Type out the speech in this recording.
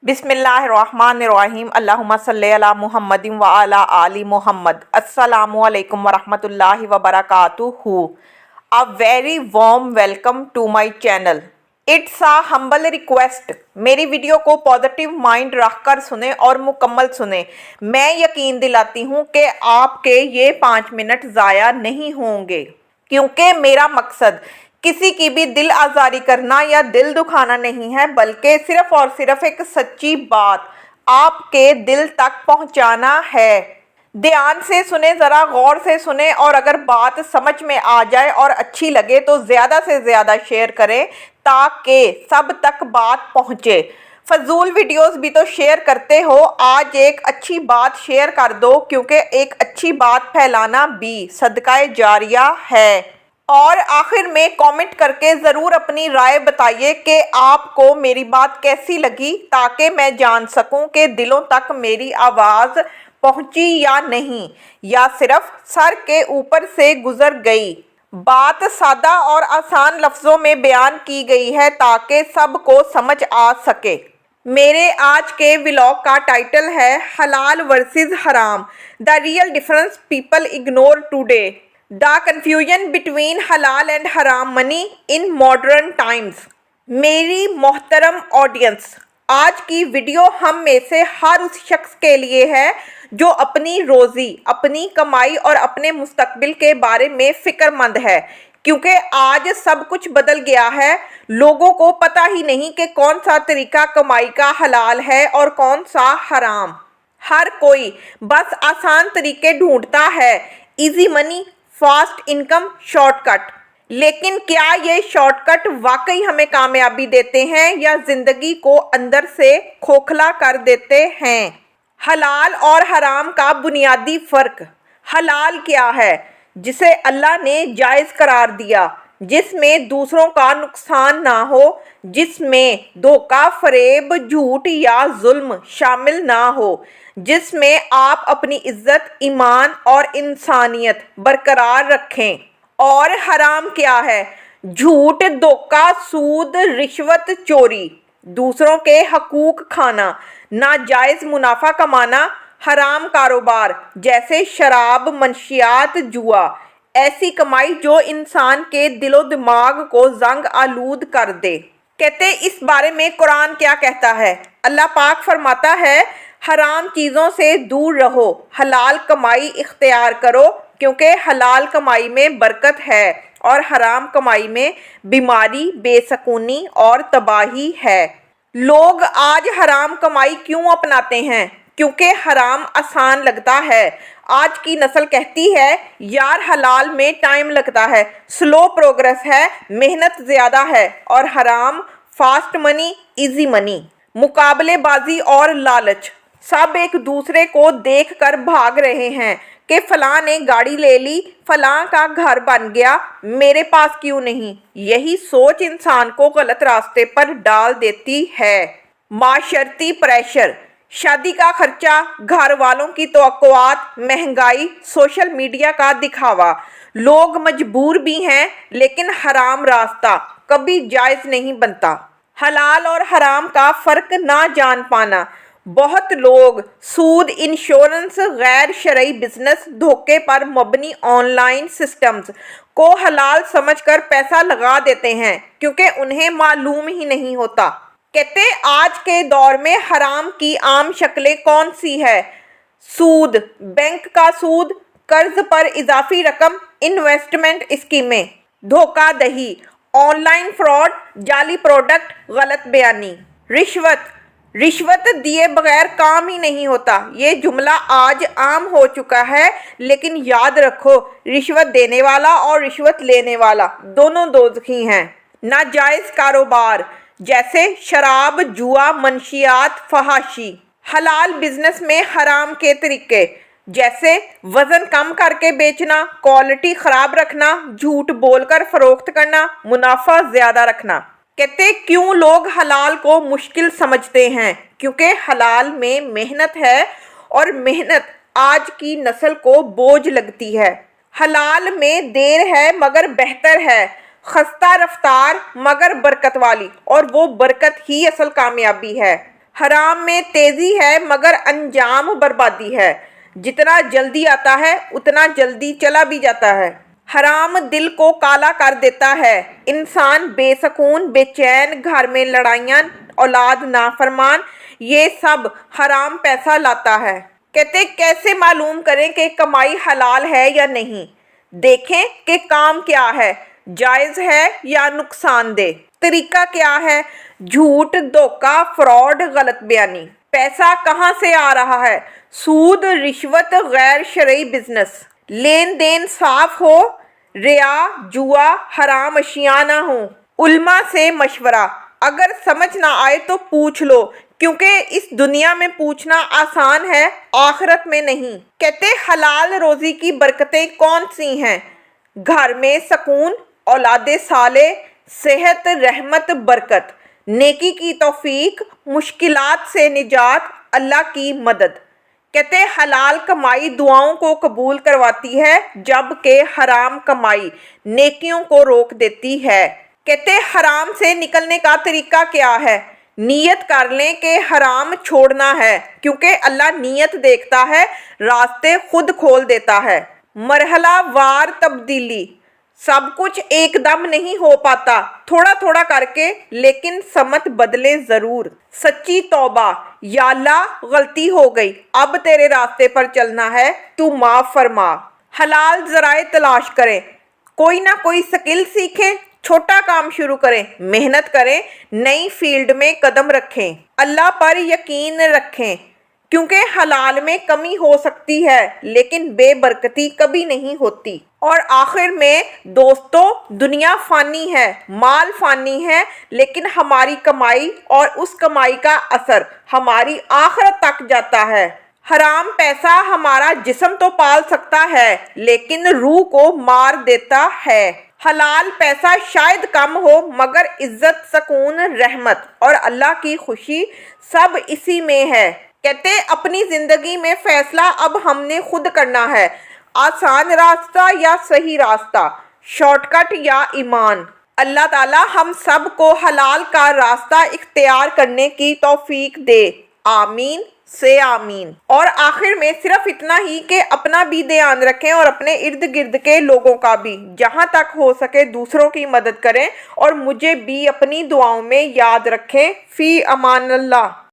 बिस्मिल्लाहिर्रहमानिर्रहीम अल्लाहुम्मा सल्ली अला मुहम्मदिन व अला आलि मुहम्मद। अस्सलामु अलैकुम व रहमतुल्लाहि व बरकातुहू। A very warm welcome to my channel. It's a humble request, मेरी वीडियो को पॉजिटिव माइंड रखकर सुने और मुकम्मल सुने। मैं यकीन दिलाती हूँ कि आपके ये 5 मिनट ज़ाया नहीं होंगे, क्योंकि मेरा मकसद किसी की भी दिल आज़ारी करना या दिल दुखाना नहीं है, बल्कि सिर्फ और सिर्फ एक सच्ची बात आपके दिल तक पहुंचाना है। ध्यान से सुने, ज़रा गौर से सुने, और अगर बात समझ में आ जाए और अच्छी लगे तो ज़्यादा से ज़्यादा शेयर करें ताकि सब तक बात पहुंचे। फजूल वीडियोस भी तो शेयर करते हो, आज एक अच्छी बात शेयर कर दो, क्योंकि एक अच्छी बात फैलाना भी सदका जारिया है। और आखिर में कमेंट करके ज़रूर अपनी राय बताइए कि आपको मेरी बात कैसी लगी, ताकि मैं जान सकूं कि दिलों तक मेरी आवाज़ पहुंची या नहीं, या सिर्फ सर के ऊपर से गुजर गई। बात सादा और आसान लफ्ज़ों में बयान की गई है ताकि सबको समझ आ सके। मेरे आज के व्लॉग का टाइटल है हलाल वर्सेस हराम, the real difference people ignore today, the confusion between हलाल एंड हराम मनी इन मॉडर्न टाइम्स। मेरी मोहतरम ऑडियंस, आज की वीडियो हम में से हर उस शख्स के लिए है जो अपनी रोज़ी, अपनी कमाई और अपने मुस्तकबिल के बारे में फ़िक्रमंद है, क्योंकि आज सब कुछ बदल गया है। लोगों को पता ही नहीं कि कौन सा तरीका कमाई का हलाल है और कौन सा हराम। हर कोई बस आसान तरीके ढूंढता है, easy money, fast income, shortcut. लेकिन क्या ये शॉर्टकट वाकई हमें कामयाबी देते हैं या जिंदगी को अंदर से खोखला कर देते हैं? हलाल और हराम का बुनियादी फ़र्क। हलाल क्या है? जिसे अल्लाह ने जायज़ करार दिया, जिसमें दूसरों का नुकसान ना हो, जिसमें धोखा, फरेब, झूठ या जुल्म शामिल ना हो, जिसमें आप अपनी इज्जत, ईमान और इंसानियत बरकरार रखें। और हराम क्या है? झूठ, धोखा, सूद, रिश्वत, चोरी, दूसरों के हकूक खाना, नाजायज़ मुनाफा कमाना, हराम कारोबार जैसे शराब, मंशियात, जुआ, ऐसी कमाई जो इंसान के दिलो दिमाग को जंग आलूद कर दे। कहते इस बारे में कुरान क्या कहता है? अल्लाह पाक फरमाता है, हराम चीज़ों से दूर रहो, हलाल कमाई इख्तियार करो, क्योंकि हलाल कमाई में बरकत है और हराम कमाई में बीमारी, बेसकूनी और तबाही है। लोग आज हराम कमाई क्यों अपनाते हैं? क्योंकि हराम आसान लगता है। आज की नस्ल कहती है यार हलाल में टाइम लगता है, स्लो प्रोग्रेस है, मेहनत ज़्यादा है, और हराम फास्ट मनी, इजी मनी, मुकाबलेबाजी और लालच। सब एक दूसरे को देखकर भाग रहे हैं कि फलां ने गाड़ी ले ली, फलां का घर बन गया, मेरे पास क्यों नहीं। यही सोच इंसान को गलत रास्ते पर डाल देती है। माशरती प्रेशर, शादी का खर्चा, घर वालों की तवक्कुआत, महंगाई, सोशल मीडिया का दिखावा। लोग मजबूर भी हैं, लेकिन हराम रास्ता कभी जायज़ नहीं बनता। हलाल और हराम का फ़र्क ना जान पाना। बहुत लोग सूद, इंश्योरेंस, गैर शरई बिजनेस, धोखे पर मबनी ऑनलाइन सिस्टम्स को हलाल समझकर पैसा लगा देते हैं, क्योंकि उन्हें मालूम ही नहीं होता। कहते आज के दौर में हराम की आम शक्लें कौन सी है? सूद, बैंक का सूद, कर्ज पर इजाफी रकम, इन्वेस्टमेंट स्कीमें, धोखाधड़ी, ऑनलाइन फ्रॉड, जाली प्रोडक्ट, गलत बयानी, रिश्वत। रिश्वत दिए बगैर काम ही नहीं होता, ये जुमला आज आम हो चुका है, लेकिन याद रखो रिश्वत देने वाला और रिश्वत लेने वाला दोनों दोज़खी हैं। नाजायज़ कारोबार जैसे शराब, जुआ, मंशियात, फहाशी। हलाल बिजनेस में हराम के तरीके जैसे वज़न कम करके बेचना, क्वालिटी ख़राब रखना, झूठ बोलकर फ़रोख्त करना, मुनाफा ज़्यादा रखना। कहते क्यों लोग हलाल को मुश्किल समझते हैं? क्योंकि हलाल में मेहनत है और मेहनत आज की नस्ल को बोझ लगती है। हलाल में देर है मगर बेहतर है, खस्ता रफ्तार मगर बरकत वाली, और वो बरकत ही असल कामयाबी है। حرام میں تیزی ہے مگر انجام بربادی ہے، جتنا جلدی آتا ہے اتنا جلدی چلا بھی جاتا ہے۔ حرام دل کو کالا کر دیتا ہے، انسان بے سکون، بے چین، گھر میں لڑائیاں، اولاد نافرمان، یہ سب حرام پیسہ لاتا ہے۔ کہتے کیسے معلوم کریں کہ کمائی حلال ہے یا نہیں؟ دیکھیں کہ کام کیا ہے، جائز ہے یا نقصان دہ۔ طریقہ کیا ہے؟ جھوٹ، دھوکہ، فراڈ، غلط بیانی۔ پیسہ کہاں سے آ رہا ہے؟ سود، رشوت، غیر شرعی بزنس۔ لین دین صاف ہو، ریا، جوا، حرام اشیاء نہ ہوں۔ علماء سے مشورہ، اگر سمجھ نہ آئے تو پوچھ لو، کیونکہ اس دنیا میں پوچھنا آسان ہے، آخرت میں نہیں۔ کہتے حلال روزی کی برکتیں کون سی ہیں؟ گھر میں سکون، اولاد صالح، صحت، رحمت، برکت، نیکی کی توفیق، مشکلات سے نجات، اللہ کی مدد۔ کہتے حلال کمائی دعاؤں کو قبول کرواتی ہے، جبکہ حرام کمائی نیکیوں کو روک دیتی ہے۔ کہتے حرام سے نکلنے کا طریقہ کیا ہے؟ نیت کر لیں کہ حرام چھوڑنا ہے، کیونکہ اللہ نیت دیکھتا ہے، راستے خود کھول دیتا ہے۔ مرحلہ وار تبدیلی، سب کچھ ایک دم نہیں ہو پاتا، تھوڑا تھوڑا کر کے، لیکن سمت بدلے ضرور۔ سچی توبہ، یا اللہ غلطی ہو گئی، اب تیرے راستے پر چلنا ہے، تو معاف فرما۔ حلال ذرائع تلاش کریں، کوئی نہ کوئی سکل سیکھیں، چھوٹا کام شروع کریں، محنت کریں، نئی فیلڈ میں قدم رکھیں، اللہ پر یقین رکھیں، کیونکہ حلال میں کمی ہو سکتی ہے لیکن بے برکتی کبھی نہیں ہوتی۔ اور آخر میں دوستو، دنیا فانی ہے، مال فانی ہے، لیکن ہماری کمائی اور اس کمائی کا اثر ہماری آخرت تک جاتا ہے۔ حرام پیسہ ہمارا جسم تو پال سکتا ہے لیکن روح کو مار دیتا ہے۔ حلال پیسہ شاید کم ہو مگر عزت، سکون، رحمت اور اللہ کی خوشی سب اسی میں ہے۔ کہتے اپنی زندگی میں فیصلہ اب ہم نے خود کرنا ہے، آسان راستہ یا صحیح راستہ، شارٹ کٹ یا ایمان۔ اللہ تعالی ہم سب کو حلال کا راستہ اختیار کرنے کی توفیق دے، آمین سے آمین۔ اور آخر میں صرف اتنا ہی کہ اپنا بھی دھیان رکھیں اور اپنے ارد گرد کے لوگوں کا بھی، جہاں تک ہو سکے دوسروں کی مدد کریں، اور مجھے بھی اپنی دعاؤں میں یاد رکھیں۔ فی امان اللہ۔